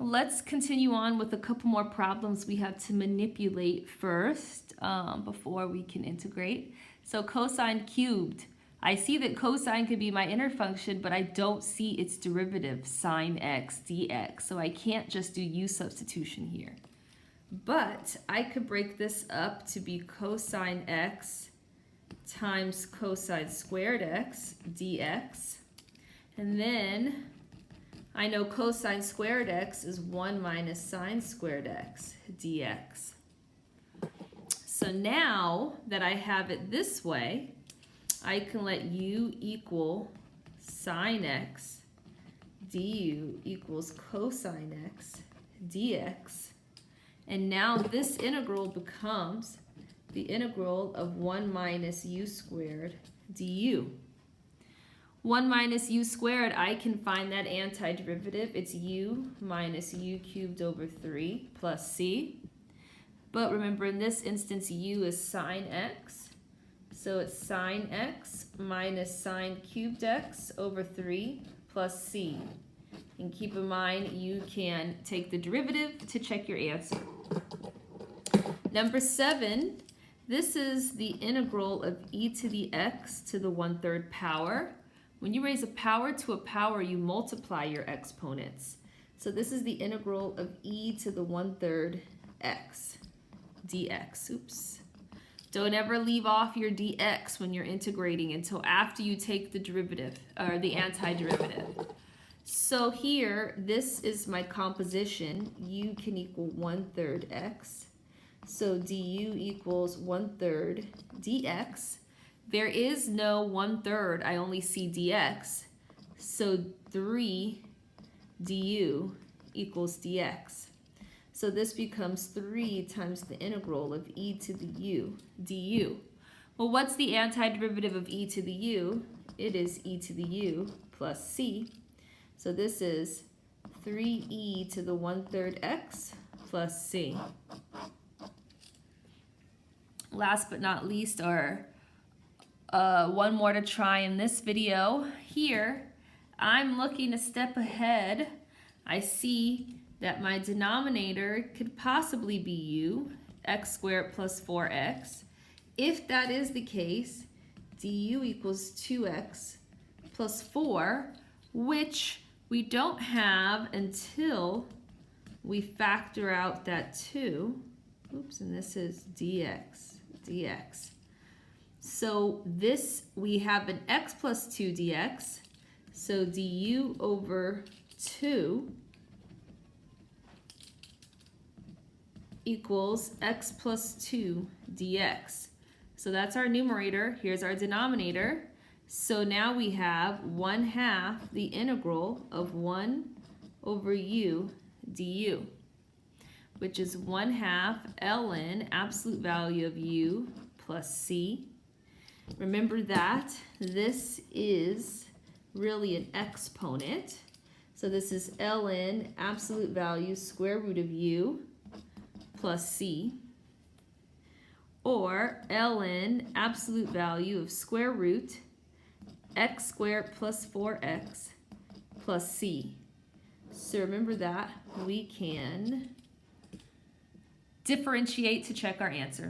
Let's continue on with a couple more problems we have to manipulate first before we can integrate. So cosine cubed. I see that cosine could be my inner function, but I don't see its derivative, sine x dx. So I can't just do u substitution here. But I could break this up to be cosine x times cosine squared x dx. And then I know cosine squared x is 1 minus sine squared x dx. So now that I have it this way, I can let u equal sine x du equals cosine x dx. And now this integral becomes the integral of 1 minus u squared du. 1 minus u squared, I can find that antiderivative. It's u minus u cubed over 3 plus c. But remember, in this instance, u is sine x. So it's sine x minus sine cubed x over 3 plus c. And keep in mind, you can take the derivative to check your answer. Number 7, this is the integral of e to the x to the 1/3 power. When you raise a power to a power, you multiply your exponents. So this is the integral of e to the 1/3 x dx. Oops. Don't ever leave off your dx when you're integrating until after you take the derivative, or the antiderivative. So here, this is my composition. U can equal 1/3 x. So du equals 1/3 dx. There is no 1/3, I only see dx. So 3 du equals dx. So this becomes 3 times the integral of e to the u du. Well, what's the antiderivative of e to the u? It is e to the u plus c. So this is 3e to the 1/3 x plus c. Last but not least are one more to try in this video. Here, I'm looking a step ahead. I see that my denominator could possibly be u, x squared plus 4x. If that is the case, du equals 2x plus 4, which we don't have until we factor out that 2. Oops, and this is dx. So this, we have an x plus 2 dx. So du over 2 equals x plus 2 dx. So that's our numerator. Here's our denominator. So now we have 1/2 the integral of 1 over u du, which is 1/2 ln absolute value of u plus c. Remember that this is really an exponent. So this is ln absolute value square root of u plus c, or ln absolute value of square root x squared plus 4x plus c. So remember that we can differentiate to check our answer.